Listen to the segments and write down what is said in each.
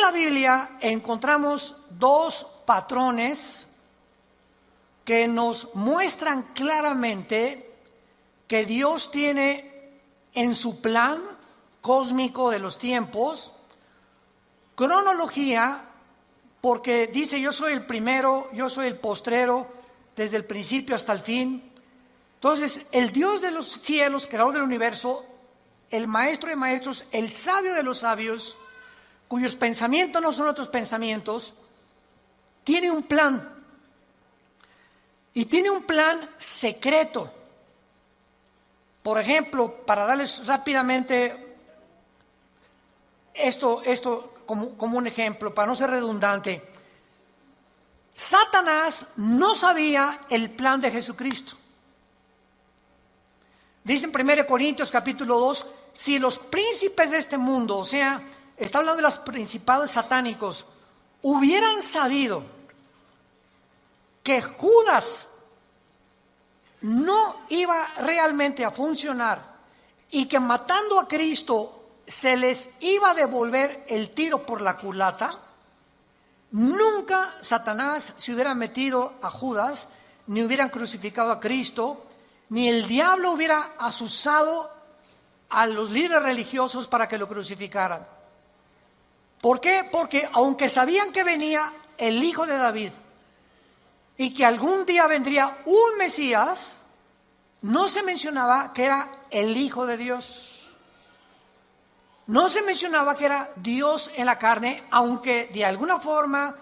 la Biblia encontramos dos patrones que nos muestran claramente que Dios tiene en su plan cósmico de los tiempos cronología, porque dice: yo soy el primero, yo soy el postrero, desde el principio hasta el fin. Entonces, el Dios de los cielos, creador del universo, el maestro de maestros, el sabio de los sabios, cuyos pensamientos no son otros pensamientos, tiene un plan. Y tiene un plan secreto. Por ejemplo, para darles rápidamente esto como un ejemplo, para no ser redundante, Satanás no sabía el plan de Jesucristo. Dice en 1 Corintios capítulo 2, si los príncipes de este mundo, o sea, está hablando de los principados satánicos, hubieran sabido que Judas no iba realmente a funcionar y que matando a Cristo se les iba a devolver el tiro por la culata, nunca Satanás se hubiera metido a Judas, ni hubieran crucificado a Cristo, ni el diablo hubiera asusado a los líderes religiosos para que lo crucificaran. ¿Por qué? Porque aunque sabían que venía el Hijo de David y que algún día vendría un Mesías, no se mencionaba que era el Hijo de Dios. No se mencionaba que era Dios en la carne, aunque de alguna forma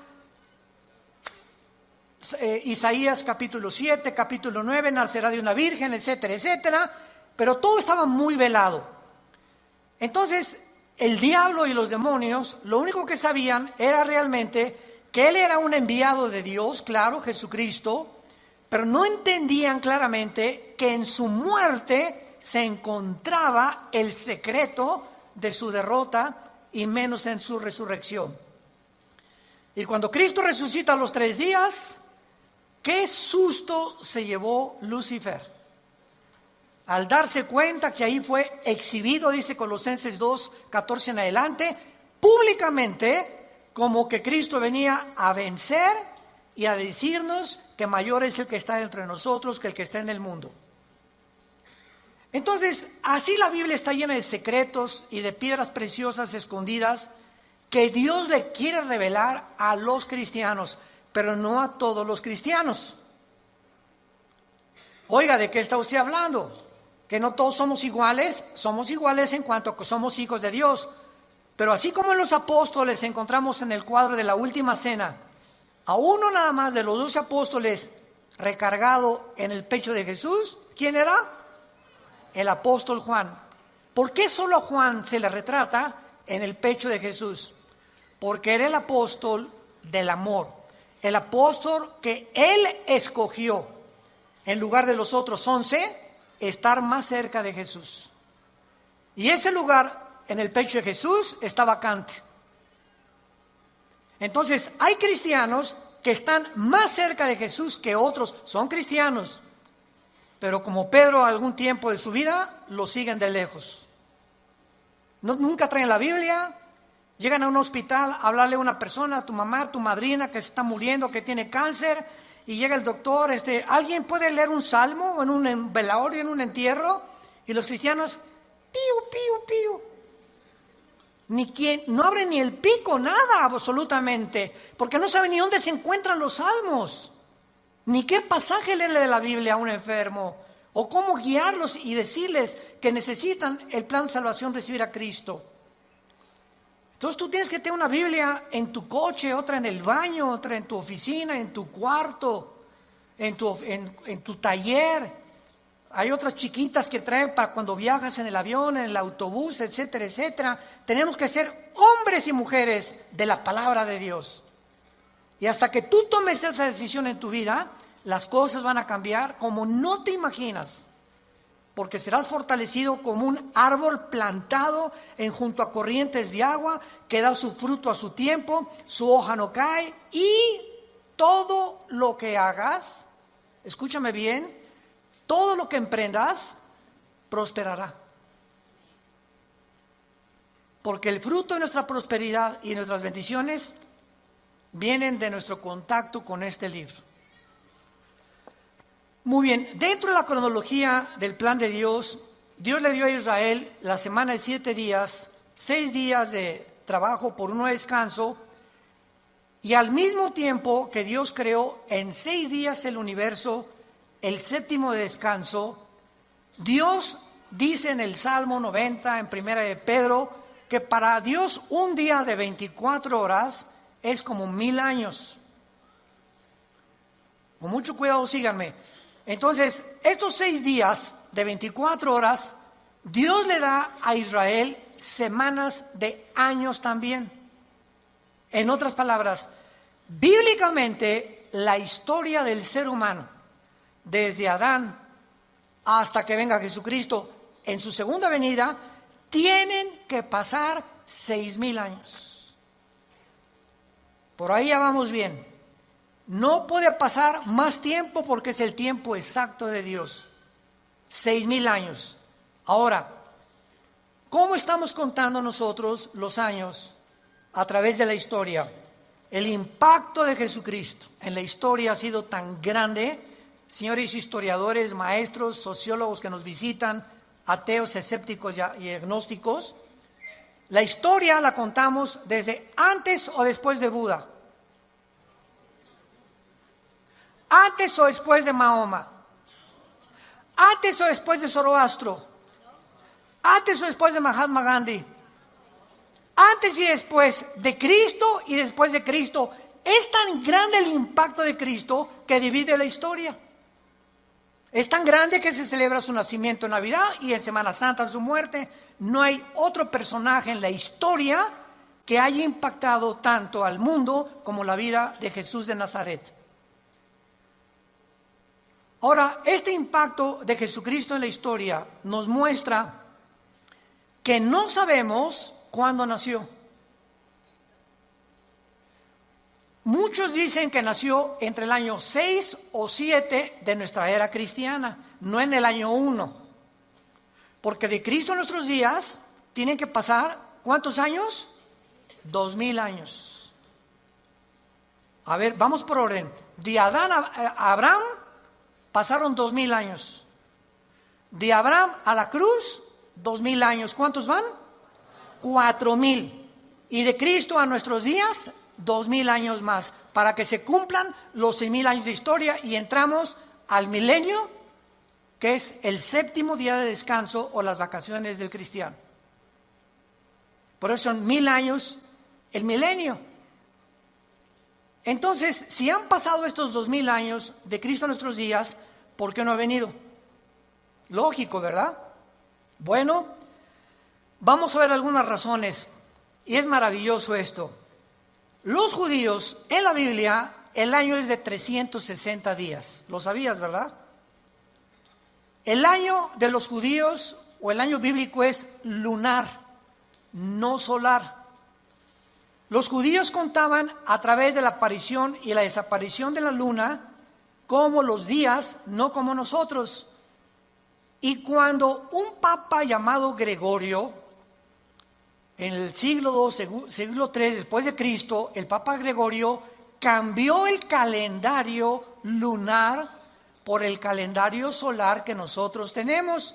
Isaías capítulo 7, capítulo 9, nacerá de una virgen, etcétera, etcétera, pero todo estaba muy velado. Entonces, el diablo y los demonios, lo único que sabían era realmente que él era un enviado de Dios, claro, Jesucristo, pero no entendían claramente que en su muerte se encontraba el secreto de su derrota y menos en su resurrección. Y cuando Cristo resucita a los 3 días, qué susto se llevó Lucifer al darse cuenta que ahí fue exhibido, dice Colosenses 2, 14 en adelante, públicamente, como que Cristo venía a vencer y a decirnos que mayor es el que está dentro de nosotros que el que está en el mundo. Entonces, así la Biblia está llena de secretos y de piedras preciosas escondidas que Dios le quiere revelar a los cristianos, pero no a todos los cristianos. Oiga, ¿de qué está usted hablando? Que no todos somos iguales en cuanto a que somos hijos de Dios. Pero así como en los apóstoles encontramos en el cuadro de la última cena a uno nada más de los 12 apóstoles recargado en el pecho de Jesús, ¿quién era? El apóstol Juan. ¿Por qué solo a Juan se le retrata en el pecho de Jesús? Porque era el apóstol del amor, el apóstol que él escogió en lugar de los otros 11 estar más cerca de Jesús. Y ese lugar en el pecho de Jesús está vacante. Entonces hay cristianos que están más cerca de Jesús que otros, son cristianos, pero como Pedro algún tiempo de su vida lo siguen de lejos. Nunca traen la Biblia, llegan a un hospital a hablarle a una persona, a tu mamá, a tu madrina que se está muriendo, que tiene cáncer, y llega el doctor, ¿alguien puede leer un salmo en un velorio, en un entierro? Y los cristianos, piu, piu, piu. No abren ni el pico, nada absolutamente, porque no saben ni dónde se encuentran los salmos, ni qué pasaje leerle de la Biblia a un enfermo, o cómo guiarlos y decirles que necesitan el plan de salvación, recibir a Cristo. Entonces tú tienes que tener una Biblia en tu coche, otra en el baño, otra en tu oficina, en tu cuarto, en tu taller. Hay otras chiquitas que traen para cuando viajas en el avión, en el autobús, etcétera, etcétera. Tenemos que ser hombres y mujeres de la palabra de Dios. Y hasta que tú tomes esa decisión en tu vida, las cosas van a cambiar como no te imaginas. Porque serás fortalecido como un árbol plantado junto a corrientes de agua, que da su fruto a su tiempo, su hoja no cae, y todo lo que hagas, escúchame bien, todo lo que emprendas prosperará. porque el fruto de nuestra prosperidad y nuestras bendiciones vienen de nuestro contacto con este libro. Muy bien, dentro de la cronología del plan de Dios, Dios le dio a Israel la semana de 7 días, 6 días de trabajo por uno de descanso, y al mismo tiempo que Dios creó en 6 días el universo, el séptimo de descanso, Dios dice en el Salmo 90, en primera de Pedro, que para Dios un día de 24 horas es como 1000 años. Con mucho cuidado, síganme. Entonces, estos 6 días de 24 horas, Dios le da a Israel semanas de años también. En otras palabras, bíblicamente, la historia del ser humano, desde Adán hasta que venga Jesucristo en su segunda venida, tienen que pasar 6000 años. Por ahí ya vamos bien. No puede pasar más tiempo porque es el tiempo exacto de Dios. 6000 años. Ahora, ¿cómo estamos contando nosotros los años a través de la historia? El impacto de Jesucristo en la historia ha sido tan grande. Señores historiadores, maestros, sociólogos que nos visitan, ateos, escépticos y agnósticos, la historia la contamos desde antes o después de Buda, antes o después de Mahoma, antes o después de Zoroastro, antes o después de Mahatma Gandhi, antes y después de Cristo y después de Cristo. Es tan grande el impacto de Cristo que divide la historia. Es tan grande que se celebra su nacimiento en Navidad y en Semana Santa su muerte. No hay otro personaje en la historia que haya impactado tanto al mundo como la vida de Jesús de Nazaret. Ahora, este impacto de Jesucristo en la historia nos muestra que no sabemos cuándo nació. Muchos dicen que nació entre el año 6 o 7 de nuestra era cristiana, no en el año 1. Porque de Cristo en nuestros días tienen que pasar, ¿cuántos años? 2000 años. A ver, vamos por orden. De Adán a Abraham pasaron 2000 años. De Abraham a la cruz, 2000 años. ¿Cuántos van? 4000. Y de Cristo a nuestros días, 2000 años más, para que se cumplan los 6000 años de historia y entramos al milenio, que es el séptimo día de descanso o las vacaciones del cristiano. Por eso son 1000 años el milenio. Entonces, si han pasado estos 2000 años de Cristo a nuestros días, ¿por qué no ha venido? Lógico, ¿verdad? Bueno, vamos a ver algunas razones, y es maravilloso esto. Los judíos, en la Biblia, el año es de 360 días. ¿Lo sabías, verdad? El año de los judíos, o el año bíblico, es lunar, no solar. Los judíos contaban a través de la aparición y la desaparición de la luna como los días, no como nosotros. Y cuando un papa llamado Gregorio, en el siglo II, siglo III después de Cristo, el Papa Gregorio cambió el calendario lunar por el calendario solar que nosotros tenemos,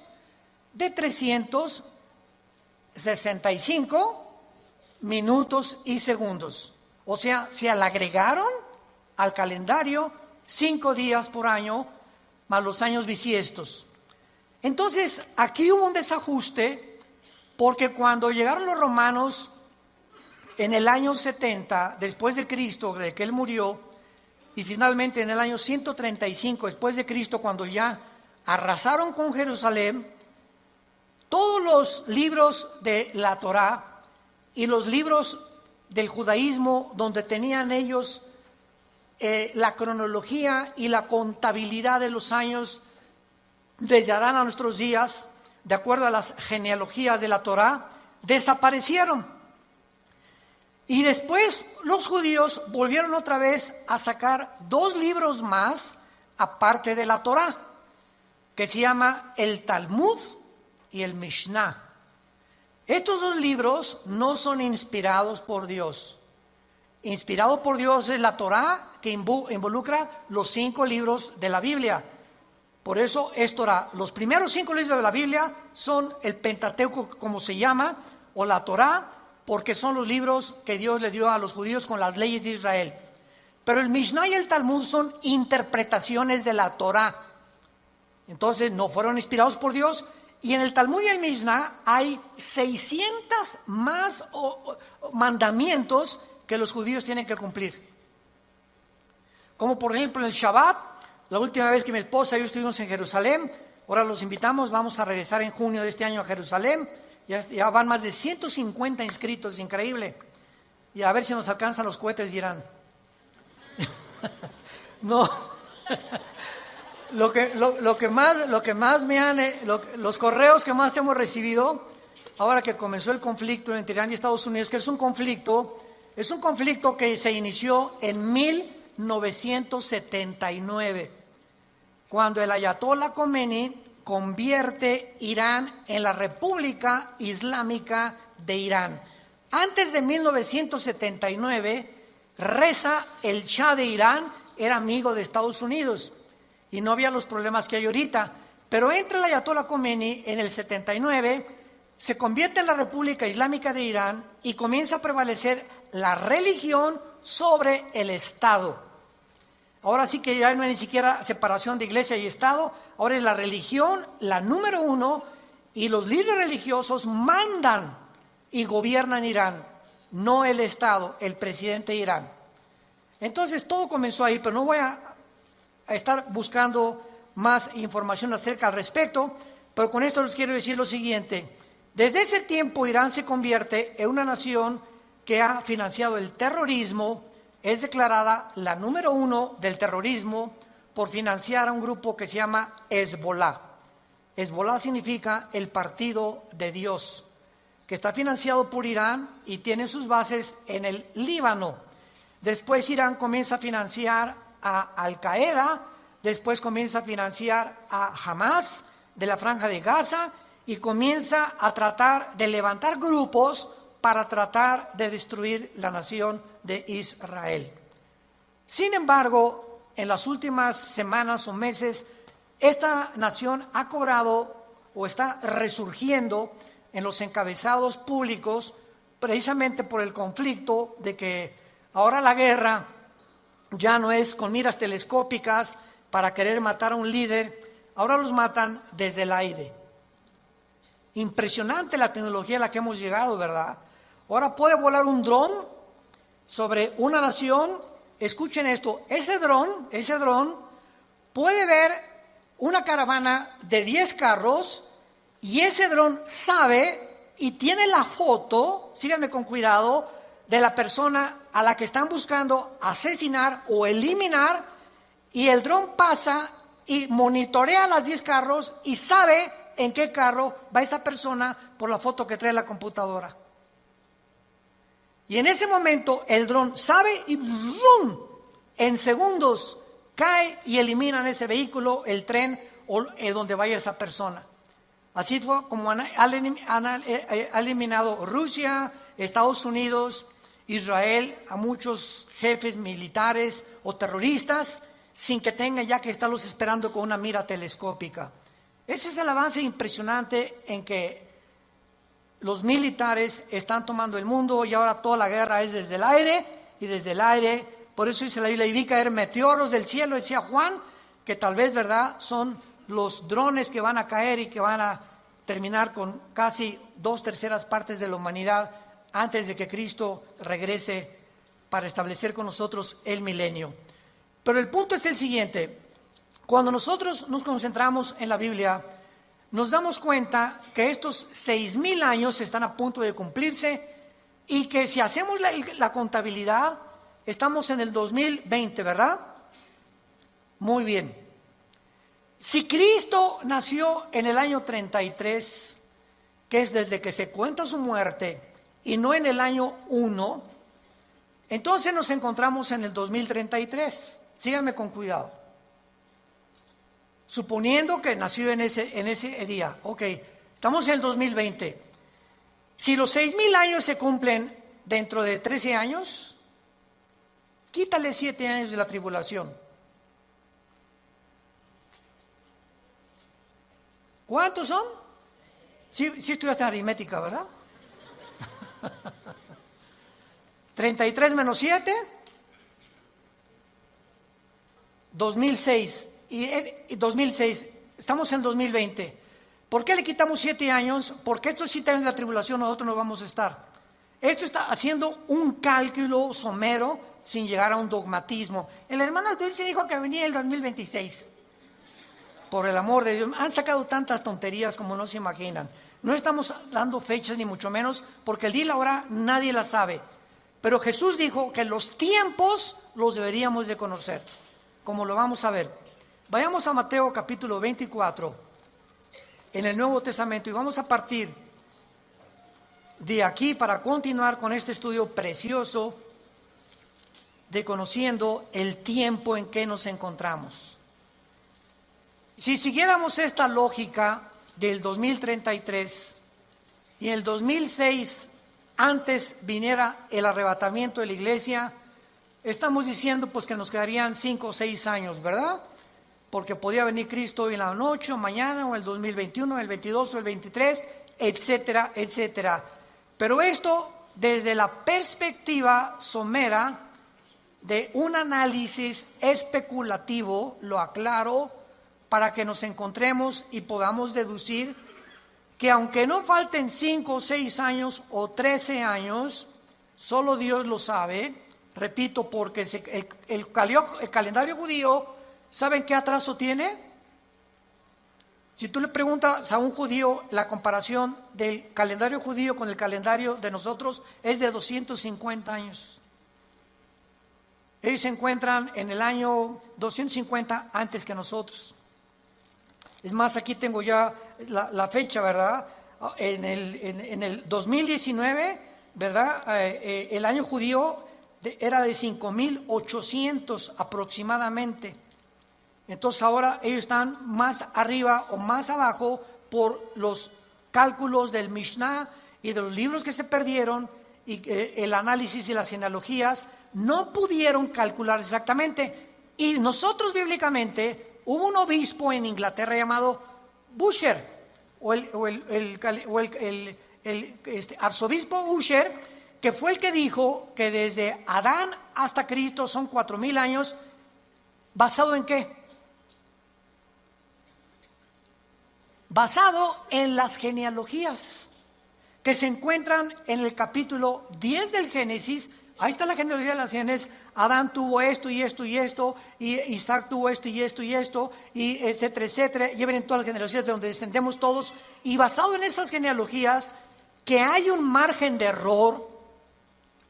de 365 minutos y segundos. O sea, se le agregaron al calendario 5 días por año, más los años bisiestos. Entonces, aquí hubo un desajuste, porque cuando llegaron los romanos en el año 70 después de Cristo, de que él murió, y finalmente en el año 135 después de Cristo, cuando ya arrasaron con Jerusalén, todos los libros de la Torá y los libros del judaísmo, donde tenían ellos la cronología y la contabilidad de los años desde Adán a nuestros días, de acuerdo a las genealogías de la Torá, desaparecieron. Y después los judíos volvieron otra vez a sacar 2 libros más, aparte de la Torá, que se llama el Talmud y el Mishnah. Estos dos libros no son inspirados por Dios. Inspirado por Dios es la Torá, que involucra los 5 libros de la Biblia. Por eso es Torá. Los primeros 5 libros de la Biblia son el Pentateuco, como se llama, o la Torá, porque son los libros que Dios le dio a los judíos con las leyes de Israel. Pero el Mishnah y el Talmud son interpretaciones de la Torá. Entonces no fueron inspirados por Dios. Y en el Talmud y el Mishnah hay 600 más mandamientos que los judíos tienen que cumplir. Como por ejemplo en el Shabbat, la última vez que mi esposa y yo estuvimos en Jerusalén, ahora los invitamos, vamos a regresar en junio de este año a Jerusalén. Ya van más de 150 inscritos, increíble. Y a ver si nos alcanzan los cohetes, dirán. No. Lo que más me han, los correos que más hemos recibido, ahora que comenzó el conflicto entre Irán y Estados Unidos, que es un conflicto que se inició en 1979, cuando el Ayatollah Khomeini convierte Irán en la República Islámica de Irán. Antes de 1979, Reza, el Shah de Irán, era amigo de Estados Unidos y no había los problemas que hay ahorita. Pero entra el Ayatollah Khomeini en el 79, se convierte en la República Islámica de Irán y comienza a prevalecer la religión sobre el Estado. Ahora sí que ya no hay ni siquiera separación de iglesia y Estado, ahora es la religión la número 1 y los líderes religiosos mandan y gobiernan Irán, no el Estado, el presidente de Irán. Entonces todo comenzó ahí, pero no voy a estar buscando más información acerca al respecto, pero con esto les quiero decir lo siguiente. Desde ese tiempo Irán se convierte en una nación que ha financiado el terrorismo, es declarada la número 1 del terrorismo por financiar a un grupo que se llama Hezbollah. Hezbollah significa el partido de Dios, que está financiado por Irán y tiene sus bases en el Líbano. Después Irán comienza a financiar a Al-Qaeda, después comienza a financiar a Hamas de la Franja de Gaza y comienza a tratar de levantar grupos para tratar de destruir la nación de Israel. Sin embargo, en las últimas semanas o meses, esta nación ha cobrado o está resurgiendo en los encabezados públicos precisamente por el conflicto de que ahora la guerra ya no es con miras telescópicas para querer matar a un líder, ahora los matan desde el aire. Impresionante la tecnología a la que hemos llegado, ¿verdad? Ahora puede volar un dron sobre una nación. Escuchen esto, ese dron puede ver una caravana de 10 carros y ese dron sabe y tiene la foto, síganme con cuidado, de la persona a la que están buscando asesinar o eliminar, y el dron pasa y monitorea las 10 carros y sabe en qué carro va esa persona por la foto que trae la computadora. Y en ese momento el dron sabe y ¡rum!, en segundos cae y eliminan ese vehículo, el tren o donde vaya esa persona. Así fue como han eliminado Rusia, Estados Unidos, Israel, a muchos jefes militares o terroristas sin que tengan ya que estarlos esperando con una mira telescópica. Ese es el avance impresionante en que los militares están tomando el mundo y ahora toda la guerra es desde el aire y desde el aire. Por eso dice la Biblia, y vi caer meteoros del cielo, decía Juan, que tal vez, ¿verdad?, son los drones que van a caer y que van a terminar con casi 2/3 partes de la humanidad antes de que Cristo regrese para establecer con nosotros el milenio. Pero el punto es el siguiente: cuando nosotros nos concentramos en la Biblia, nos damos cuenta que estos 6,000 años están a punto de cumplirse y que si hacemos la contabilidad, estamos en el 2020, ¿verdad? Muy bien. Si Cristo nació en el año 33, que es desde que se cuenta su muerte, y no en el año 1, entonces nos encontramos en el 2033. Síganme con cuidado. Suponiendo que nació en ese día, ok, estamos en el 2020. Si los 6,000 años se cumplen dentro de 13 años, quítale 7 años de la tribulación. ¿Cuántos son? Sí estudiaste aritmética, ¿verdad? 33 menos 7, 2006. Y 2006, estamos en 2020. ¿Por qué le quitamos 7 años? Porque estos 7 años de la tribulación nosotros no vamos a estar. Esto está haciendo un cálculo somero sin llegar a un dogmatismo. El hermano Dulce dijo que venía el 2026. Por el amor de Dios, han sacado tantas tonterías como no se imaginan. No estamos dando fechas ni mucho menos, porque el día y la hora nadie la sabe. Pero Jesús dijo que los tiempos los deberíamos de conocer, como lo vamos a ver. Vayamos a Mateo capítulo 24, en el Nuevo Testamento, y vamos a partir de aquí para continuar con este estudio precioso de conociendo el tiempo en que nos encontramos. Si siguiéramos esta lógica del 2033 y en el 2006 antes viniera el arrebatamiento de la iglesia, estamos diciendo pues que nos quedarían 5 o 6 años, ¿verdad? Porque podía venir Cristo hoy en la noche o mañana o el 2021, el 22 o el 23, etcétera, etcétera. Pero esto desde la perspectiva somera de un análisis especulativo, lo aclaro, para que nos encontremos y podamos deducir que aunque no falten 5 o 6 años o 13 años, solo Dios lo sabe, repito, porque el calendario judío, ¿saben qué atraso tiene? Si tú le preguntas a un judío, la comparación del calendario judío con el calendario de nosotros es de 250 años. Ellos se encuentran en el año 250 antes que nosotros. Es más, aquí tengo ya la fecha, ¿verdad? En el 2019, ¿verdad? El año judío era de 5,800 aproximadamente. Entonces ahora ellos están más arriba o más abajo por los cálculos del Mishnah y de los libros que se perdieron y el análisis y las genealogías no pudieron calcular exactamente. Y nosotros bíblicamente, hubo un obispo en Inglaterra llamado Ussher, arzobispo Ussher, que fue el que dijo que desde Adán hasta Cristo son 4,000 años. ¿Basado en qué? Basado en las genealogías que se encuentran en el capítulo 10 del Génesis. Ahí está la genealogía de las genes. Adán tuvo esto y esto y esto, y Isaac tuvo esto y esto y esto, y etcétera, etcétera. Y vienen todas las genealogías de donde descendemos todos. Y basado en esas genealogías, que hay un margen de error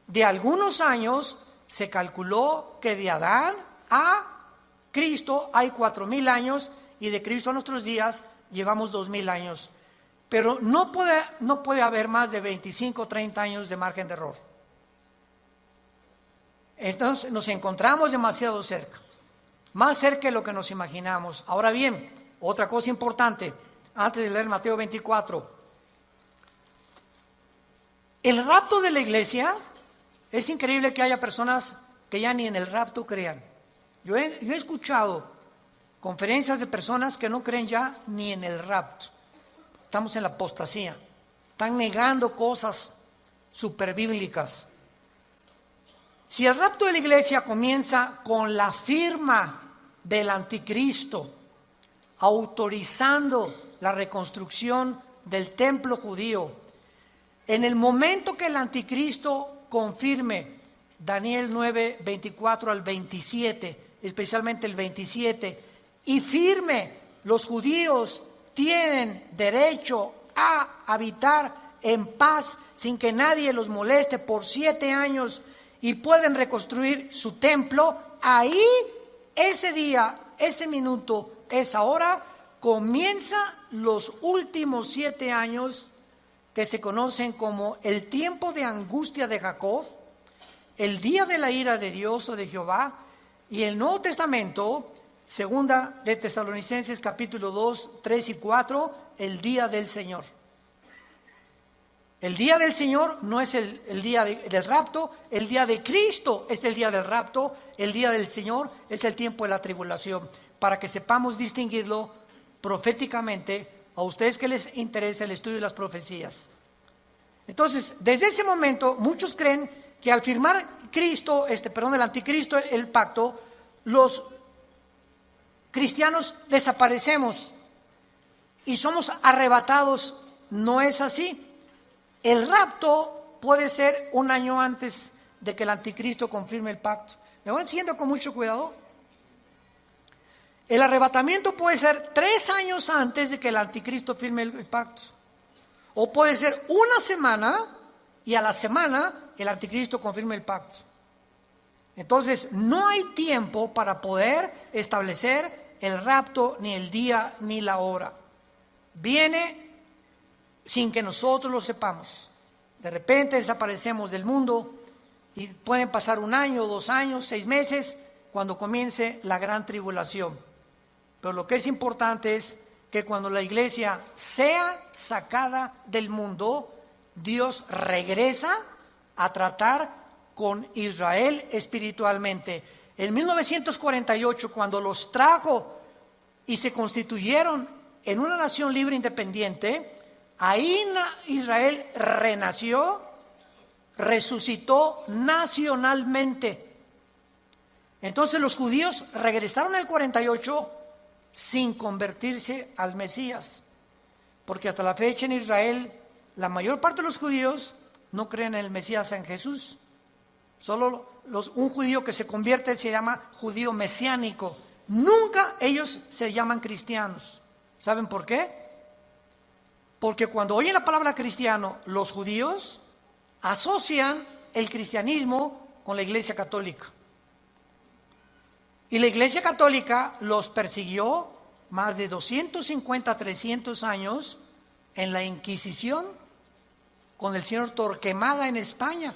de algunos años, se calculó que de Adán a Cristo hay 4,000 años, y de Cristo a nuestros días llevamos 2,000 años. Pero no puede haber más de 25 o 30 años de margen de error. Entonces nos encontramos demasiado cerca, más cerca de lo que nos imaginamos. Ahora bien, otra cosa importante, antes de leer Mateo 24. El rapto de la iglesia, es increíble que haya personas que ya ni en el rapto crean. Yo he escuchado conferencias de personas que no creen ya ni en el rapto. Estamos en la apostasía, están negando cosas superbíblicas. Si el rapto de la iglesia comienza con la firma del anticristo, autorizando la reconstrucción del templo judío, en el momento que el anticristo confirme Daniel 9, 24 al 27, especialmente el 27, y firme, los judíos tienen derecho a habitar en paz sin que nadie los moleste por 7 años, y pueden reconstruir su templo, ahí, ese día, ese minuto, esa hora, comienza los últimos 7 años que se conocen como el tiempo de angustia de Jacob, el día de la ira de Dios o de Jehová, y el Nuevo Testamento, segunda de Tesalonicenses capítulo 2, 3 y 4, el día del Señor. El día del Señor no es el día del rapto, el día de Cristo es el día del rapto, el día del Señor es el tiempo de la tribulación, para que sepamos distinguirlo proféticamente a ustedes que les interesa el estudio de las profecías. Entonces, desde ese momento, muchos creen que al firmar el anticristo, el pacto, los cristianos desaparecemos y somos arrebatados. No es así. El rapto puede ser un año antes de que el anticristo confirme el pacto. ¿Me van siguiendo con mucho cuidado? El arrebatamiento puede ser 3 años antes de que el anticristo firme el pacto. O puede ser una semana y a la semana el anticristo confirme el pacto. Entonces, no hay tiempo para poder establecer el rapto, ni el día, ni la hora. Viene sin que nosotros lo sepamos. De repente desaparecemos del mundo y pueden pasar 1 año, 2 años, 6 meses, cuando comience la gran tribulación. Pero lo que es importante es que cuando la iglesia sea sacada del mundo, Dios regresa a tratar con Israel espiritualmente. En 1948, cuando los trajo y se constituyeron en una nación libre e independiente, ahí Israel renació, resucitó nacionalmente. Entonces los judíos regresaron en el 48 sin convertirse al Mesías, porque hasta la fecha en Israel la mayor parte de los judíos no creen en el Mesías, en Jesús. Solo un judío que se convierte se llama judío mesiánico. Nunca ellos se llaman cristianos. ¿Saben por qué? Porque cuando oyen la palabra cristiano, los judíos asocian el cristianismo con la Iglesia Católica. Y la Iglesia Católica los persiguió más de 250, 300 años en la Inquisición con el señor Torquemada en España.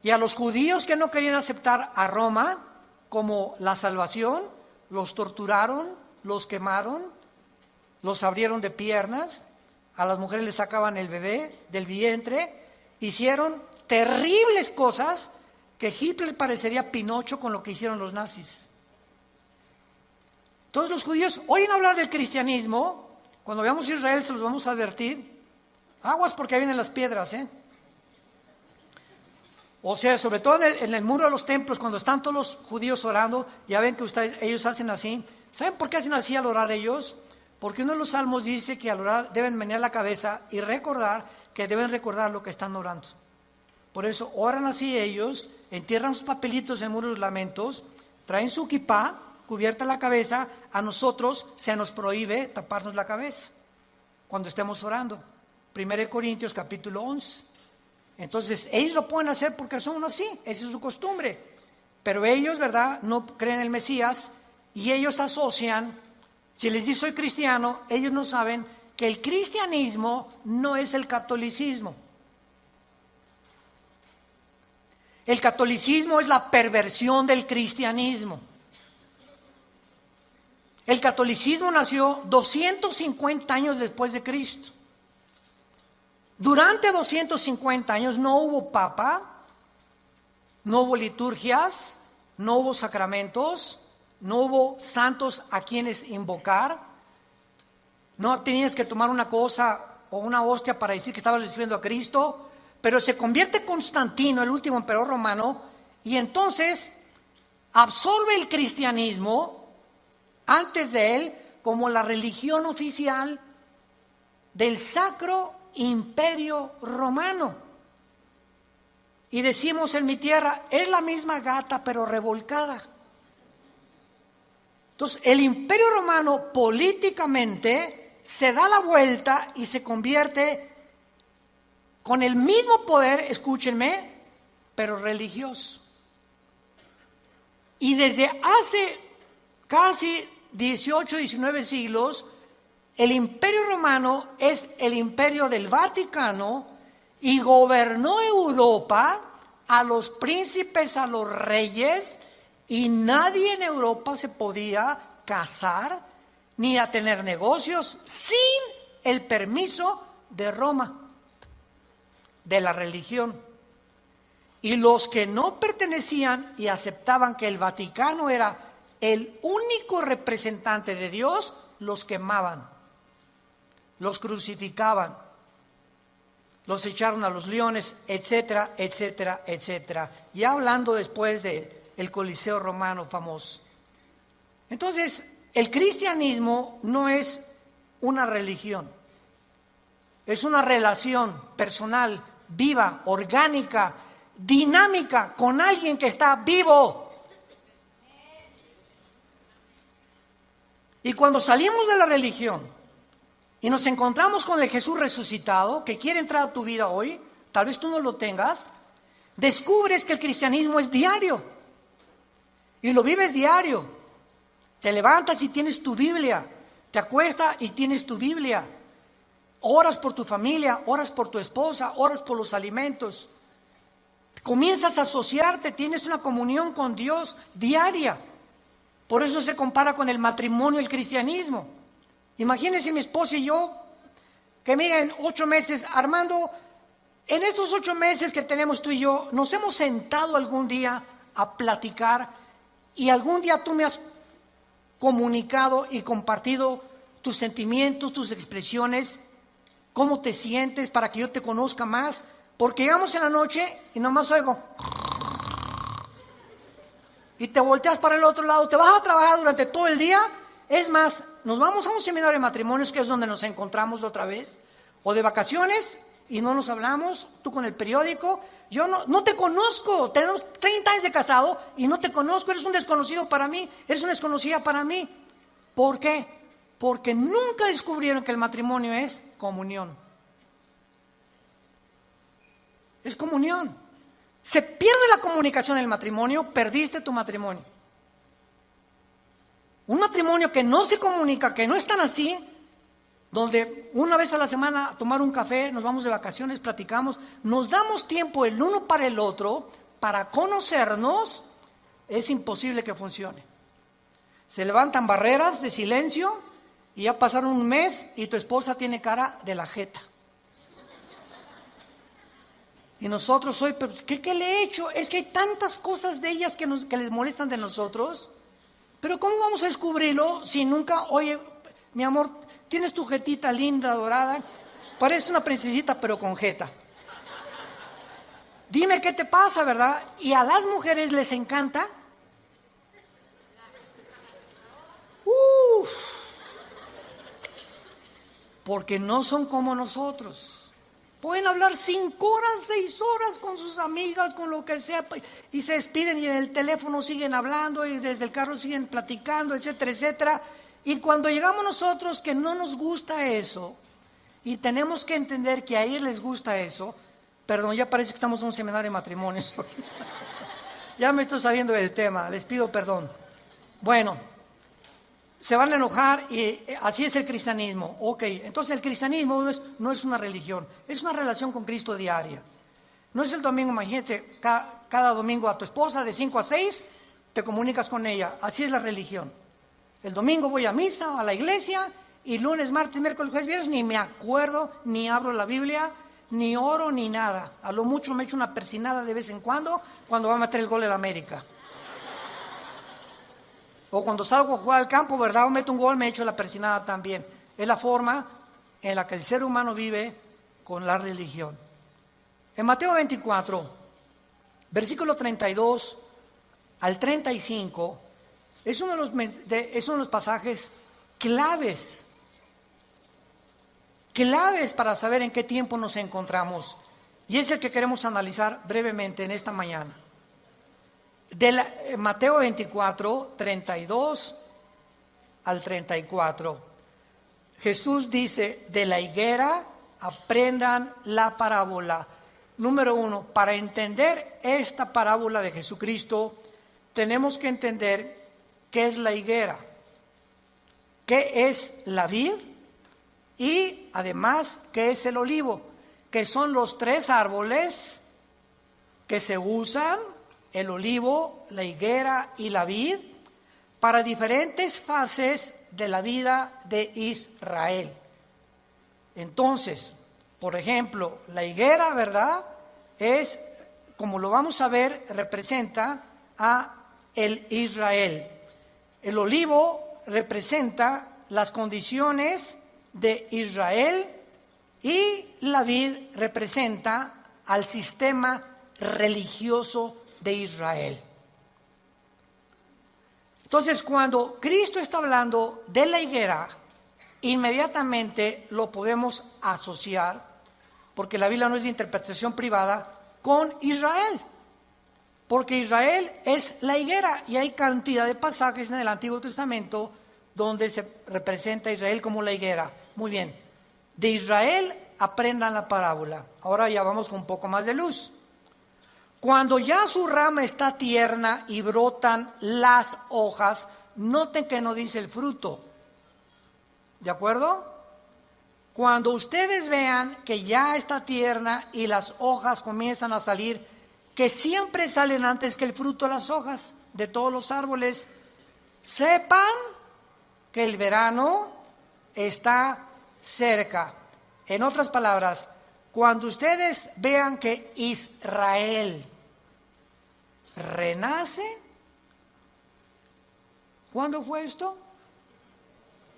Y a los judíos que no querían aceptar a Roma como la salvación, los torturaron, los quemaron, los abrieron de piernas, a las mujeres les sacaban el bebé del vientre, hicieron terribles cosas que Hitler parecería Pinocho con lo que hicieron los nazis. Todos los judíos oyen hablar del cristianismo. Cuando veamos Israel se los vamos a advertir. Aguas porque vienen las piedras, O sea, sobre todo en el muro de los templos, cuando están todos los judíos orando, ya ven que ellos hacen así. ¿Saben por qué hacen así al orar ellos? Porque uno de los salmos dice que al orar deben menear la cabeza y recordar que deben recordar lo que están orando. Por eso oran así ellos, entierran sus papelitos en el muro de los lamentos, traen su kipá, cubierta la cabeza. A nosotros se nos prohíbe taparnos la cabeza cuando estemos orando. 1 Corintios capítulo 11. Entonces ellos lo pueden hacer porque son así, esa es su costumbre. Pero ellos, ¿verdad?, no creen en el Mesías y ellos asocian. Si les dice soy cristiano, ellos no saben que el cristianismo no es el catolicismo. El catolicismo es la perversión del cristianismo. El catolicismo nació 250 años después de Cristo. Durante 250 años no hubo papa, no hubo liturgias, no hubo sacramentos, no hubo santos a quienes invocar. No tenías que tomar una cosa o una hostia para decir que estabas recibiendo a Cristo. Pero se convierte Constantino, el último emperador romano, y entonces absorbe el cristianismo antes de él como la religión oficial del Sacro Imperio Romano. Y decimos en mi tierra, es la misma gata pero revolcada. Entonces, el Imperio Romano políticamente se da la vuelta y se convierte con el mismo poder, escúchenme, pero religioso. Y desde hace casi 18, 19 siglos, el Imperio Romano es el imperio del Vaticano y gobernó Europa, a los príncipes, a los reyes, y nadie en Europa se podía casar ni a tener negocios sin el permiso de Roma. de la religión. Y los que no pertenecían y aceptaban que el Vaticano era el único representante de Dios, los quemaban, los crucificaban, los echaron a los leones, etcétera, etcétera, etcétera. Ya hablando después del Coliseo romano famoso. Entonces, el cristianismo no es una religión, es una relación personal, viva, orgánica, dinámica, con alguien que está vivo. Y cuando salimos de la religión y nos encontramos con el Jesús resucitado, que quiere entrar a tu vida hoy, tal vez tú no lo tengas, descubres que el cristianismo es diario. Y lo vives diario. Te levantas y tienes tu Biblia. Te acuestas y tienes tu Biblia. Oras por tu familia, oras por tu esposa, oras por los alimentos. Comienzas a asociarte, tienes una comunión con Dios diaria. Por eso se compara con el matrimonio y el cristianismo. Imagínense mi esposa y yo, que me digan 8 meses, Armando, en estos 8 meses que tenemos tú y yo, nos hemos sentado algún día a platicar y algún día tú me has comunicado y compartido tus sentimientos, tus expresiones, cómo te sientes para que yo te conozca más, porque llegamos en la noche y nomás oigo y te volteas para el otro lado, te vas a trabajar durante todo el día. Es más, nos vamos a un seminario de matrimonios, que es donde nos encontramos otra vez, o de vacaciones y no nos hablamos, tú con el periódico. Yo no te conozco, tenemos 30 años de casado y no te conozco, eres un desconocido para mí, eres una desconocida para mí. ¿Por qué? Porque nunca descubrieron que el matrimonio es comunión. Es comunión. Se pierde la comunicación en el matrimonio, perdiste tu matrimonio. Un matrimonio que no se comunica, que no es tan así, donde una vez a la semana a tomar un café, nos vamos de vacaciones, platicamos, nos damos tiempo el uno para el otro, para conocernos, es imposible que funcione. Se levantan barreras de silencio y ya pasaron un mes y tu esposa tiene cara de la jeta. Y nosotros hoy, ¿qué le he hecho? Es que hay tantas cosas de ellas que les molestan de nosotros. Pero ¿cómo vamos a descubrirlo si nunca, oye, mi amor, tienes tu jetita linda, dorada, parece una princesita pero con jeta? Dime qué te pasa, ¿verdad? Y a las mujeres les encanta. Porque no son como nosotros. Pueden hablar 5 horas, 6 horas con sus amigas, con lo que sea, y se despiden y en el teléfono siguen hablando y desde el carro siguen platicando, etcétera, etcétera. Y cuando llegamos nosotros que no nos gusta eso, y tenemos que entender que a ellos les gusta eso, perdón, ya parece que estamos en un seminario de matrimonios. Ya me estoy saliendo del tema, les pido perdón. Bueno, se van a enojar y así es el cristianismo. Ok, entonces el cristianismo no es una religión, es una relación con Cristo diaria. No es el domingo, imagínate, cada domingo a tu esposa de 5 a 6 te comunicas con ella. Así es la religión. El domingo voy a misa, a la iglesia, y lunes, martes, miércoles, jueves, viernes ni me acuerdo, ni abro la Biblia, ni oro, ni nada. A lo mucho me echo una persinada de vez en cuando va a meter el gol en América. O cuando salgo a jugar al campo, ¿verdad? O meto un gol, me echo la persinada también. Es la forma en la que el ser humano vive con la religión. En Mateo 24, versículo 32 al 35, es uno de los pasajes claves para saber en qué tiempo nos encontramos. Y es el que queremos analizar brevemente en esta mañana. Mateo 24, 32 al 34. Jesús dice, de la higuera aprendan la parábola. Número 1, para entender esta parábola de Jesucristo, tenemos que entender qué es la higuera, qué es la vid y además qué es el olivo, que son los 3 árboles que se usan, el olivo, la higuera y la vid, para diferentes fases de la vida de Israel. Entonces, Por ejemplo, la higuera, ¿verdad? Es, como lo vamos a ver, representa a el Israel. El olivo representa las condiciones de Israel y la vid representa al sistema religioso de Israel. Entonces, cuando Cristo está hablando de la higuera, inmediatamente lo podemos asociar, porque la Biblia no es de interpretación privada, con Israel. Porque Israel es la higuera y hay cantidad de pasajes en el Antiguo Testamento donde se representa a Israel como la higuera. Muy bien, de Israel aprendan la parábola. Ahora ya vamos con un poco más de luz. Cuando ya su rama está tierna y brotan las hojas, noten que no dice el fruto. ¿De acuerdo? Cuando ustedes vean que ya está tierna y las hojas comienzan a salir, que siempre salen antes que el fruto de las hojas de todos los árboles, sepan que el verano está cerca. En otras palabras, cuando ustedes vean que Israel renace, ¿cuándo fue esto?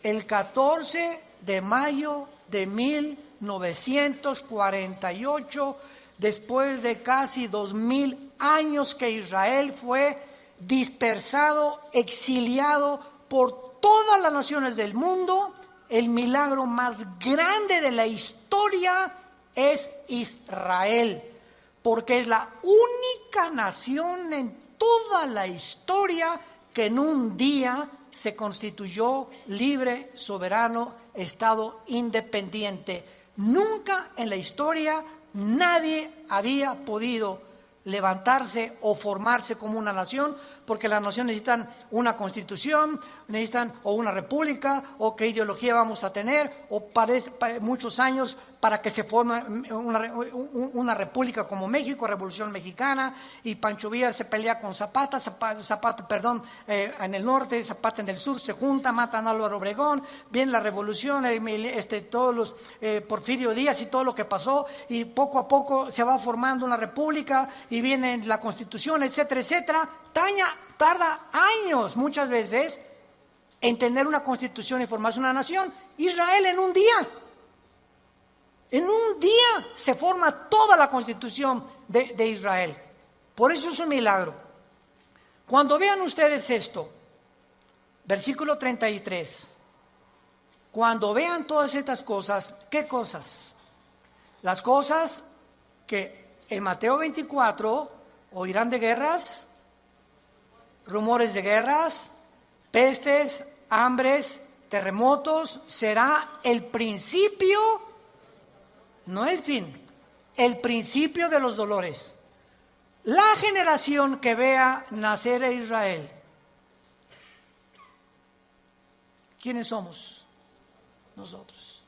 El 14 de mayo de 1948, después de casi 2000 años que Israel fue dispersado, exiliado por todas las naciones del mundo. El milagro más grande de la historia es Israel, porque es la única nación en toda la historia que en un día se constituyó libre, soberano, Estado independiente. Nunca en la historia nadie había podido levantarse o formarse como una nación, porque las naciones necesitan una constitución, necesitan o una república, o qué ideología vamos a tener, o muchos años para que se forme una república como México, Revolución Mexicana, y Pancho Villa se pelea con Zapata, en el norte, Zapata en el sur, se junta, matan a Álvaro Obregón, viene la revolución, todos los Porfirio Díaz y todo lo que pasó, y poco a poco se va formando una república, y viene la constitución, etcétera, etcétera. Tarda años muchas veces en tener una constitución y formarse una nación. Israel en un día se forma toda la constitución de Israel. Por eso es un milagro. Cuando vean ustedes esto, versículo 33, cuando vean todas estas cosas, ¿qué cosas? Las cosas que en Mateo 24 oirán de guerras, rumores de guerras, pestes, hambres, terremotos. Será el principio, no el fin, el principio de los dolores. La generación que vea nacer a Israel, ¿quiénes somos? Nosotros.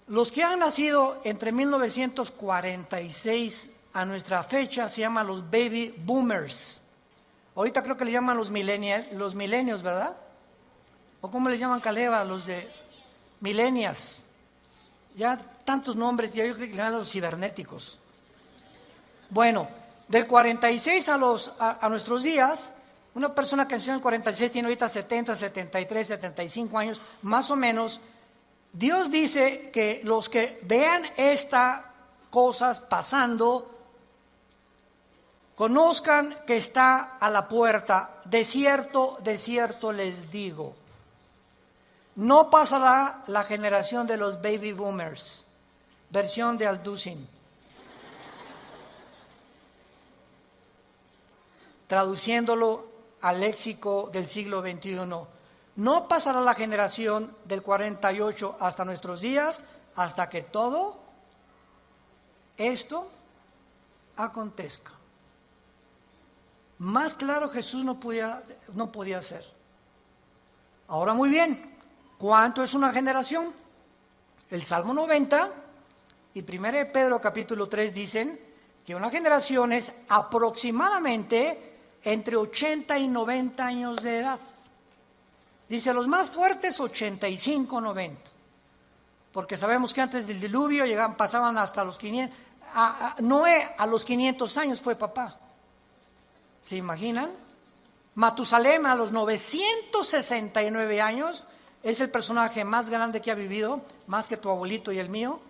Los que han nacido entre 1946 a nuestra fecha se llaman los baby boomers. Ahorita creo que le llaman los millennials, ¿verdad? ¿O cómo les llaman, Caleva? Los de millennials. Ya tantos nombres, yo creo que le llaman los cibernéticos. Bueno, del 46 a nuestros días, una persona que nació en el 46 tiene ahorita 70, 73, 75 años, más o menos. Dios dice que los que vean estas cosas pasando, conozcan que está a la puerta. De cierto les digo, no pasará la generación de los baby boomers. Versión de Alducin. Traduciéndolo al léxico del siglo XXI. No pasará la generación del 48 hasta nuestros días, hasta que todo esto acontezca. Más claro Jesús no podía ser. Ahora muy bien, ¿cuánto es una generación? El Salmo 90 y 1 de Pedro capítulo 3 dicen que una generación es aproximadamente entre 80 y 90 años de edad. Dice los más fuertes 85, 90. porque sabemos que antes del diluvio pasaban hasta los 500. Noé a los 500 años fue papá. ¿Se imaginan? Matusalem a los 969 años es el personaje más grande que ha vivido, más que tu abuelito y el mío.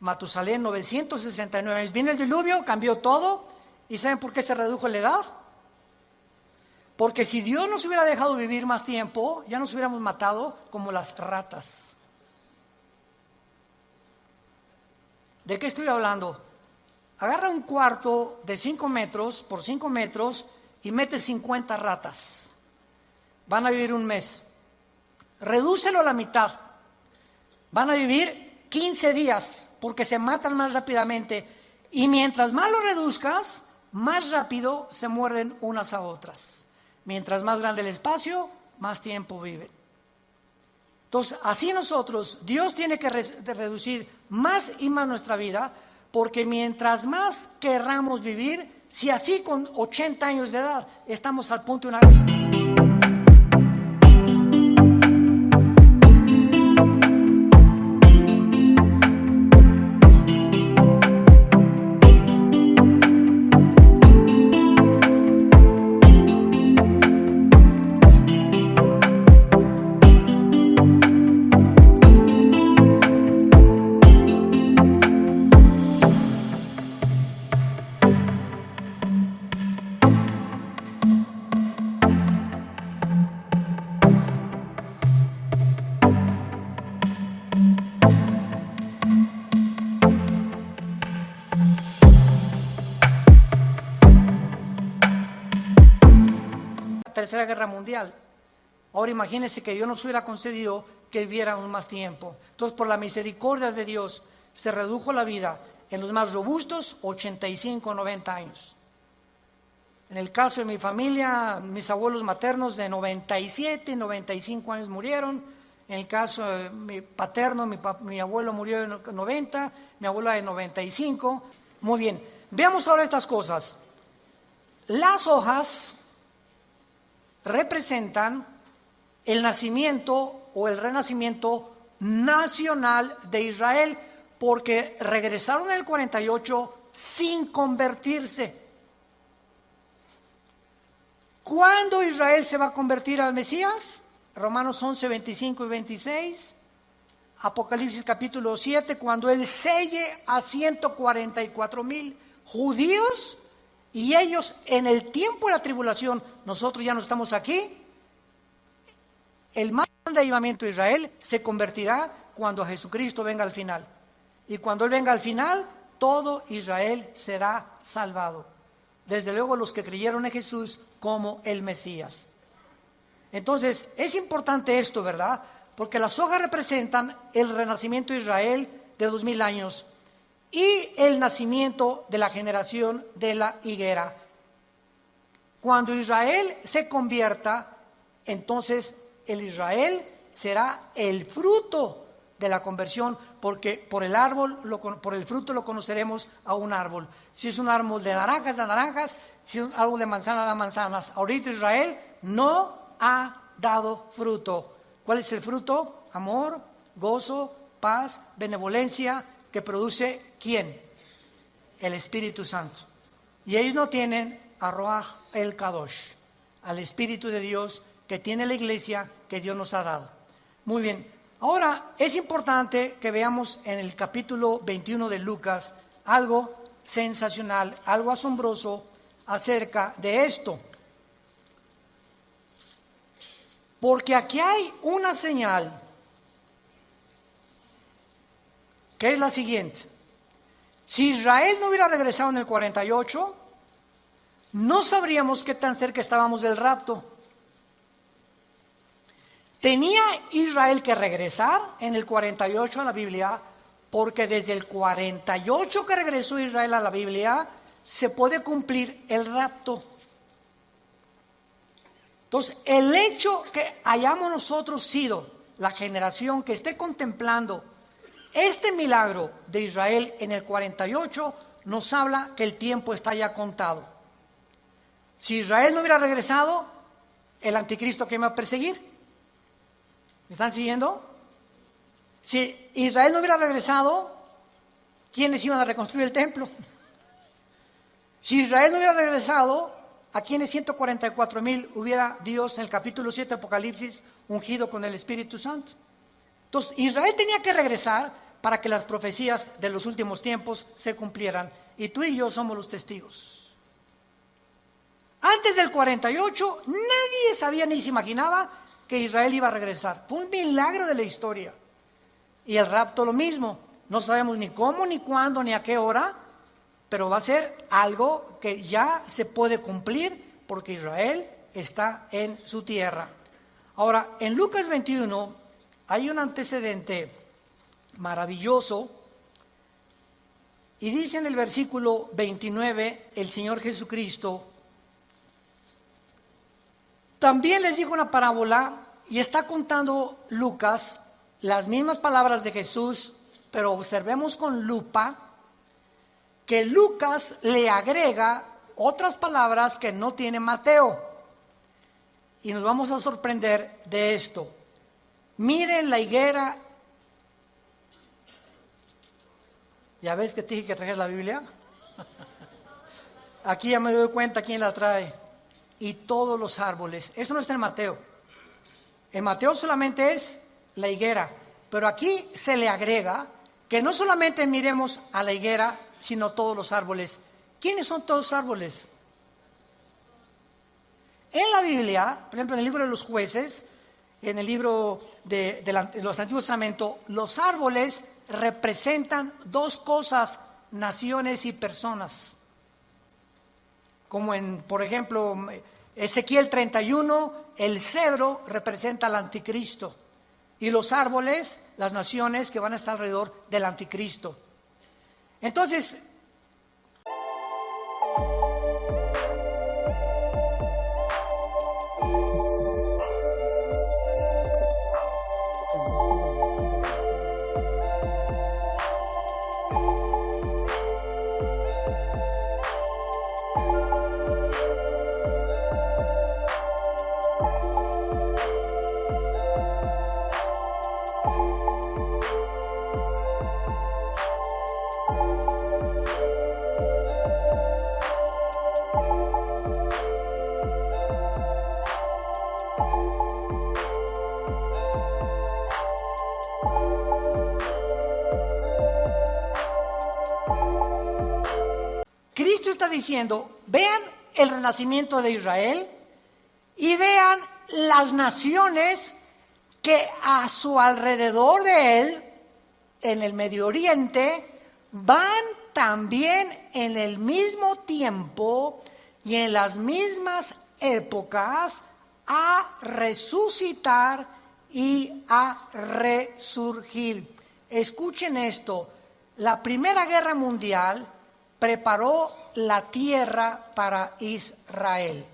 Matusalem, 969 años. Viene el diluvio, cambió todo. ¿Y saben por qué se redujo la edad? Porque si Dios nos hubiera dejado vivir más tiempo, ya nos hubiéramos matado como las ratas. ¿De qué estoy hablando? Agarra un cuarto de 5 metros por 5 metros y mete 50 ratas. Van a vivir un mes. Redúcelo a la mitad. Van a vivir 15 días porque se matan más rápidamente. Y mientras más lo reduzcas, más rápido se muerden unas a otras. Mientras más grande el espacio, más tiempo viven. Entonces, así nosotros, Dios tiene que reducir más y más nuestra vida, porque mientras más querramos vivir, si así con 80 años de edad estamos al punto de una... Tercera Guerra Mundial. Ahora imagínense que Dios nos hubiera concedido que viviéramos más tiempo. Entonces, por la misericordia de Dios, se redujo la vida en los más robustos, 85, 90 años. En el caso de mi familia, mis abuelos maternos de 97, 95 años murieron. En el caso de mi paterno, mi abuelo murió de 90, mi abuela de 95. Muy bien, veamos ahora estas cosas. Las hojas representan el nacimiento o el renacimiento nacional de Israel, porque regresaron en el 48 sin convertirse. ¿Cuándo Israel se va a convertir al Mesías? Romanos 11, 25 y 26. Apocalipsis capítulo 7, cuando Él selle a 144,000 judíos, y ellos en el tiempo de la tribulación, nosotros ya no estamos aquí, el más grande avivamiento de Israel se convertirá cuando Jesucristo venga al final. Y cuando Él venga al final, todo Israel será salvado. Desde luego los que creyeron en Jesús como el Mesías. Entonces, es importante esto, ¿verdad? Porque las hojas representan el renacimiento de Israel de 2000 años y el nacimiento de la generación de la higuera. Cuando Israel se convierta, entonces el Israel será el fruto de la conversión, porque por el fruto lo conoceremos a un árbol. Si es un árbol de naranjas, da naranjas; si es un árbol de manzana, da manzanas. Ahorita Israel no ha dado fruto. ¿Cuál es el fruto? Amor, gozo, paz, benevolencia, que produce ¿quién? El Espíritu Santo. Y ellos no tienen a Ruach el Kadosh, al Espíritu de Dios que tiene la iglesia que Dios nos ha dado. Muy bien, ahora es importante que veamos en el capítulo 21 de Lucas algo sensacional, algo asombroso acerca de esto. Porque aquí hay una señal que es la siguiente. Si Israel no hubiera regresado en el 48, no sabríamos qué tan cerca estábamos del rapto. Tenía Israel que regresar en el 48 a la Biblia, porque desde el 48 que regresó Israel a la Biblia, se puede cumplir el rapto. Entonces, el hecho que hayamos nosotros sido la generación que esté contemplando este milagro de Israel en el 48 nos habla que el tiempo está ya contado. Si Israel no hubiera regresado, el anticristo, ¿qué me va a perseguir? ¿Me están siguiendo? Si Israel no hubiera regresado, ¿quiénes iban a reconstruir el templo? Si Israel no hubiera regresado, ¿a quiénes 144,000 hubiera Dios en el capítulo 7 de Apocalipsis ungido con el Espíritu Santo? Entonces, Israel tenía que regresar para que las profecías de los últimos tiempos se cumplieran. Y tú y yo somos los testigos. Antes del 48, nadie sabía ni se imaginaba que Israel iba a regresar. Fue un milagro de la historia. Y el rapto lo mismo. No sabemos ni cómo, ni cuándo, ni a qué hora, pero va a ser algo que ya se puede cumplir porque Israel está en su tierra. Ahora, en Lucas 21 hay un antecedente maravilloso y dice en el versículo 29 el Señor Jesucristo, también les dijo una parábola y está contando Lucas las mismas palabras de Jesús, pero observemos con lupa que Lucas le agrega otras palabras que no tiene Mateo. Y nos vamos a sorprender de esto. Miren la higuera. ¿Ya ves que te dije que trajes la Biblia? Aquí ya me doy cuenta quién la trae. Y todos los árboles. Eso no está en Mateo. En Mateo solamente es la higuera. Pero aquí se le agrega que no solamente miremos a la higuera, sino todos los árboles. ¿Quiénes son todos los árboles? En la Biblia, por ejemplo, en el libro de los jueces, en el libro de los Antiguos Testamentos, los árboles representan dos cosas, naciones y personas. Como por ejemplo, Ezequiel 31, el cedro representa al anticristo. Y los árboles, las naciones que van a estar alrededor del anticristo. Entonces, Cristo está diciendo, vean el renacimiento de Israel y vean las naciones que a su alrededor de él, en el Medio Oriente, van también en el mismo tiempo y en las mismas épocas a resucitar y a resurgir. Escuchen esto, la Primera Guerra Mundial preparó la tierra para Israel.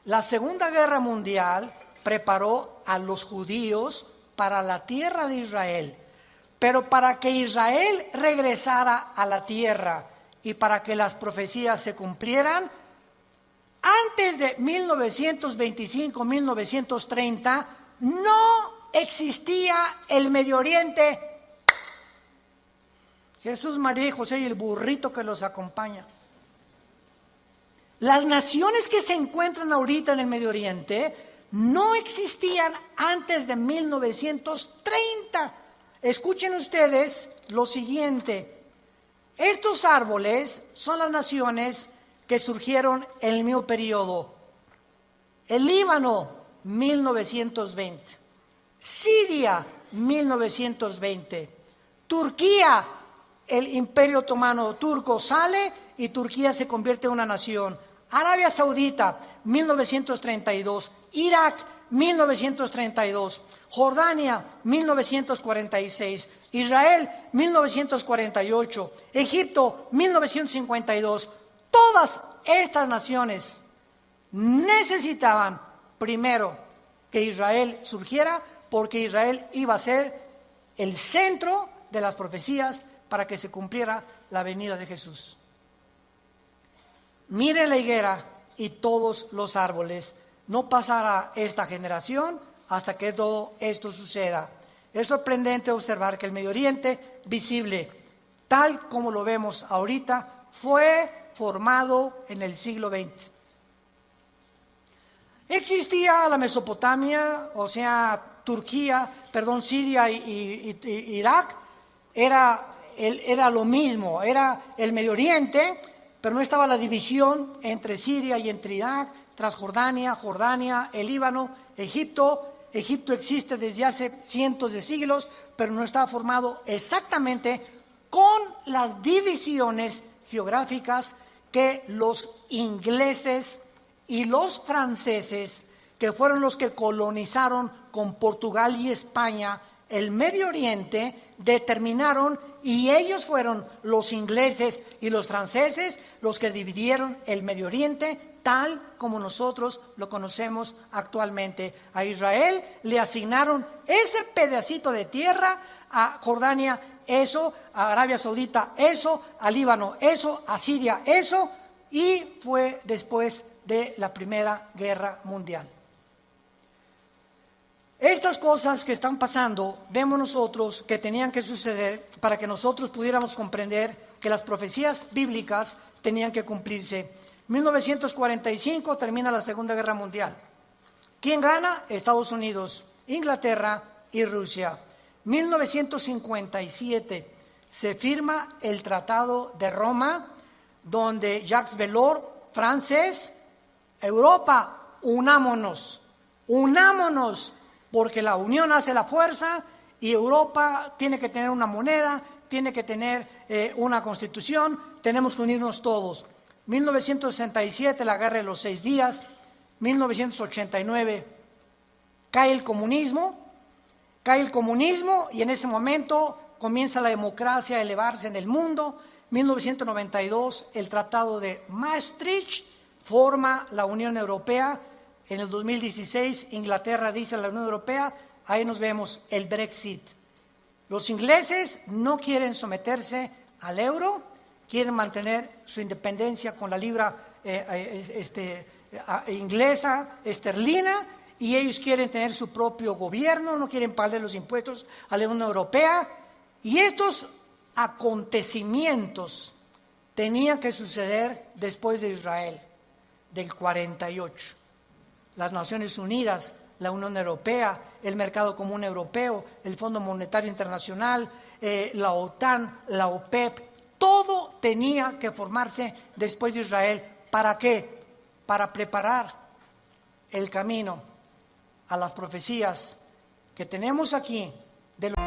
La Segunda Guerra Mundial preparó a los judíos para la tierra de Israel. Pero para que Israel regresara a la tierra y para que las profecías se cumplieran, antes de 1925-1930 no existía el Medio Oriente. Jesús, María y José y el burrito que los acompaña. Las naciones que se encuentran ahorita en el Medio Oriente no existían antes de 1930. Escuchen ustedes lo siguiente. Estos árboles son las naciones que surgieron en el mismo periodo. El Líbano, 1920. Siria, 1920. Turquía, el Imperio Otomano turco sale y Turquía se convierte en una nación. Arabia Saudita, 1932. Irak, 1932. Jordania, 1946. Israel, 1948. Egipto, 1952. Todas estas naciones necesitaban primero que Israel surgiera, porque Israel iba a ser el centro de las profecías para que se cumpliera la venida de Jesús. Miren la higuera y todos los árboles. No pasará esta generación hasta que todo esto suceda. Es sorprendente observar que el Medio Oriente visible, tal como lo vemos ahorita, fue formado en el siglo XX. Existía la Mesopotamia, o sea, Siria y Irak, era lo mismo, era el Medio Oriente, pero no estaba la división entre Siria y entre Irak, Transjordania, Jordania, el Líbano, Egipto. Egipto existe desde hace cientos de siglos, pero no estaba formado exactamente con las divisiones geográficas que los ingleses y los franceses, que fueron los que colonizaron con Portugal y España el Medio Oriente, determinaron, y ellos fueron los ingleses y los franceses los que dividieron el Medio Oriente tal como nosotros lo conocemos actualmente. A Israel le asignaron ese pedacito de tierra, a Jordania eso, a Arabia Saudita eso, a Líbano eso, a Siria eso, y fue después de la Primera Guerra Mundial. Estas cosas que están pasando, vemos nosotros que tenían que suceder para que nosotros pudiéramos comprender que las profecías bíblicas tenían que cumplirse. 1945 termina la Segunda Guerra Mundial. ¿Quién gana? Estados Unidos, Inglaterra y Rusia. 1957 se firma el Tratado de Roma, donde Jacques Delors, francés, Europa, unámonos, porque la unión hace la fuerza y Europa tiene que tener una moneda, tiene que tener una constitución, tenemos que unirnos todos. 1967, la Guerra de los 6 días, 1989, cae el comunismo y en ese momento comienza la democracia a elevarse en el mundo. 1992, el Tratado de Maastricht forma la Unión Europea. En el 2016, Inglaterra dice a la Unión Europea, ahí nos vemos el Brexit. Los ingleses no quieren someterse al euro, quieren mantener su independencia con la libra inglesa, esterlina, y ellos quieren tener su propio gobierno, no quieren pagar los impuestos a la Unión Europea. Y estos acontecimientos tenían que suceder después de Israel, del 48. Las Naciones Unidas, la Unión Europea, el Mercado Común Europeo, el Fondo Monetario Internacional, la OTAN, la OPEP, todo tenía que formarse después de Israel. ¿Para qué? Para preparar el camino a las profecías que tenemos aquí de los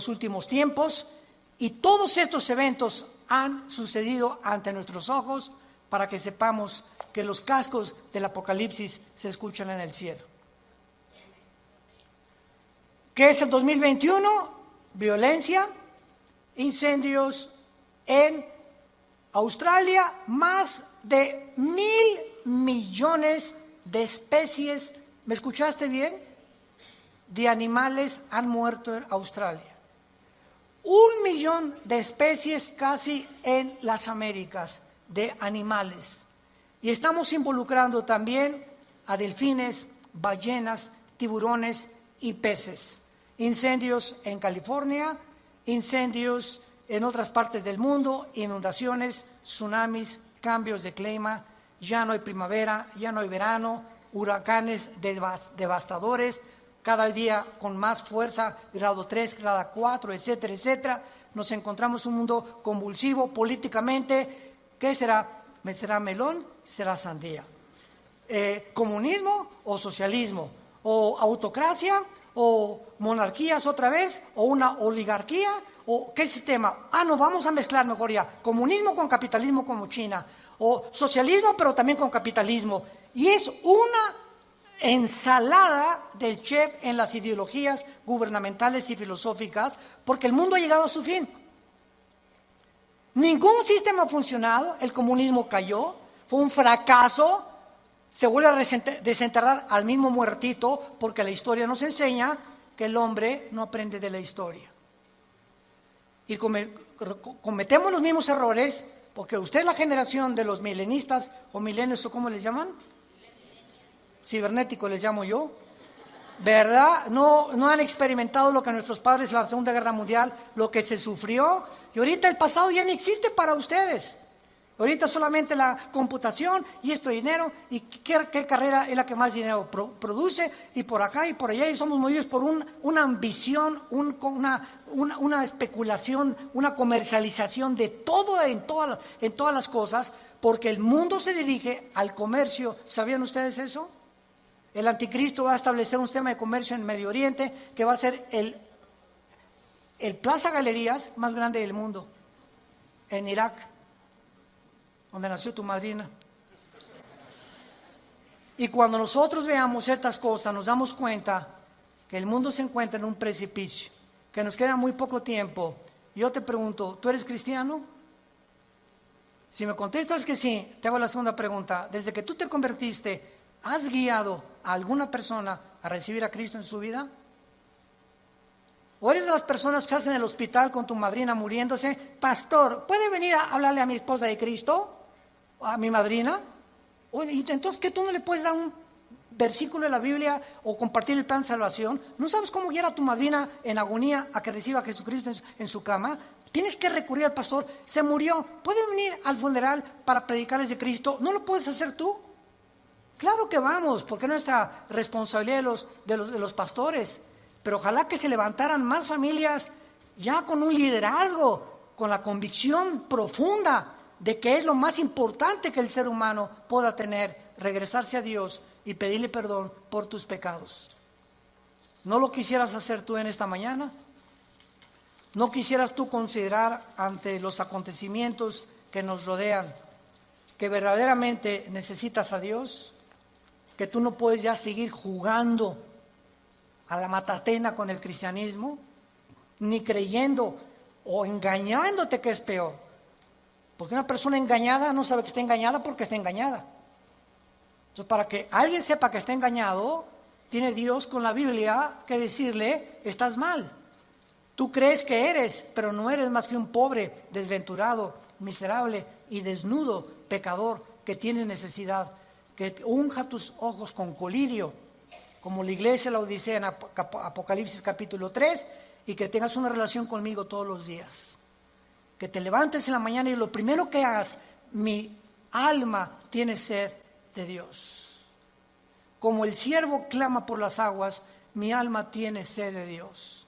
últimos tiempos, y todos estos eventos han sucedido ante nuestros ojos para que sepamos que los cascos del Apocalipsis se escuchan en el cielo. ¿Qué es el 2021? Violencia, incendios en Australia, más de 1.000 millones de especies, ¿me escuchaste bien?, de animales han muerto en Australia. 1 millón de especies casi en las Américas de animales. Y estamos involucrando también a delfines, ballenas, tiburones y peces. Incendios en California, incendios en otras partes del mundo, inundaciones, tsunamis, cambios de clima, ya no hay primavera, ya no hay verano, huracanes devastadores, cada día con más fuerza, grado 3, grado 4, etcétera, etcétera. Nos encontramos en un mundo convulsivo políticamente. ¿Qué será? ¿Será melón? ¿Será sandía? ¿Comunismo o socialismo? ¿O autocracia ¿O monarquías otra vez? ¿O una oligarquía? ¿O qué sistema? No, vamos a mezclar mejor ya. Comunismo con capitalismo como China. O socialismo, pero también con capitalismo. Y es una ensalada del chef en las ideologías gubernamentales y filosóficas, porque el mundo ha llegado a su fin. Ningún sistema ha funcionado, el comunismo cayó, fue un fracaso, se vuelve a desenterrar al mismo muertito, porque la historia nos enseña que el hombre no aprende de la historia. Y cometemos los mismos errores, porque usted es la generación de los milenistas o milenios, o ¿cómo les llaman? Cibernéticos les llamo yo. ¿Verdad? No han experimentado lo que nuestros padres en la Segunda Guerra Mundial, lo que se sufrió. Y ahorita el pasado ya no existe para ustedes. Ahorita solamente la computación y esto dinero. ¿Y qué carrera es la que más dinero produce? Y por acá y por allá. Y somos movidos por una ambición, una especulación, una comercialización de todo en todas las cosas. Porque el mundo se dirige al comercio. ¿Sabían ustedes eso? El anticristo va a establecer un sistema de comercio en Medio Oriente que va a ser el Plaza Galerías más grande del mundo, en Irak, donde nació tu madrina. Y cuando nosotros veamos ciertas cosas, nos damos cuenta que el mundo se encuentra en un precipicio, que nos queda muy poco tiempo. Yo te pregunto, ¿tú eres cristiano? Si me contestas que sí, te hago la segunda pregunta. Desde que tú te convertiste, ¿has guiado a alguna persona a recibir a Cristo en su vida? ¿O eres de las personas que estás en el hospital con tu madrina muriéndose? Pastor, ¿puede venir a hablarle a mi esposa de Cristo? ¿A mi madrina? Oye, entonces, ¿qué tú no le puedes dar un versículo de la Biblia o compartir el plan de salvación? ¿No sabes cómo guiar a tu madrina en agonía a que reciba a Jesucristo en su cama? Tienes que recurrir al pastor. Se murió. ¿Puede venir al funeral para predicarles de Cristo? ¿No lo puedes hacer tú? Claro que vamos, porque es nuestra responsabilidad de los pastores. Pero ojalá que se levantaran más familias ya con un liderazgo, con la convicción profunda de que es lo más importante que el ser humano pueda tener, regresarse a Dios y pedirle perdón por tus pecados. ¿No lo quisieras hacer tú en esta mañana? ¿No quisieras tú considerar ante los acontecimientos que nos rodean que verdaderamente necesitas a Dios? Que tú no puedes ya seguir jugando a la matatena con el cristianismo, ni creyendo o engañándote, que es peor. Porque una persona engañada no sabe que está engañada porque está engañada. Entonces, para que alguien sepa que está engañado, tiene Dios con la Biblia que decirle, estás mal. Tú crees que eres, pero no eres más que un pobre, desventurado, miserable y desnudo pecador que tiene necesidad. Que unja tus ojos con colirio, como la iglesia la Odisea en Apocalipsis capítulo 3, y que tengas una relación conmigo todos los días. Que te levantes en la mañana y lo primero que hagas, mi alma tiene sed de Dios. Como el siervo clama por las aguas, mi alma tiene sed de Dios.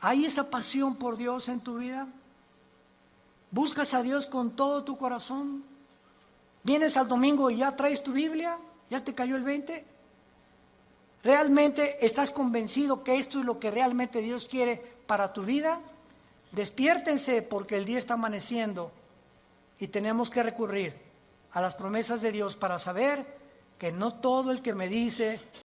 ¿Hay esa pasión por Dios en tu vida? ¿Buscas a Dios con todo tu corazón? ¿Vienes al domingo y ya traes tu Biblia? ¿Ya te cayó el 20? ¿Realmente estás convencido que esto es lo que realmente Dios quiere para tu vida? Despiértense, porque el día está amaneciendo y tenemos que recurrir a las promesas de Dios para saber que no todo el que me dice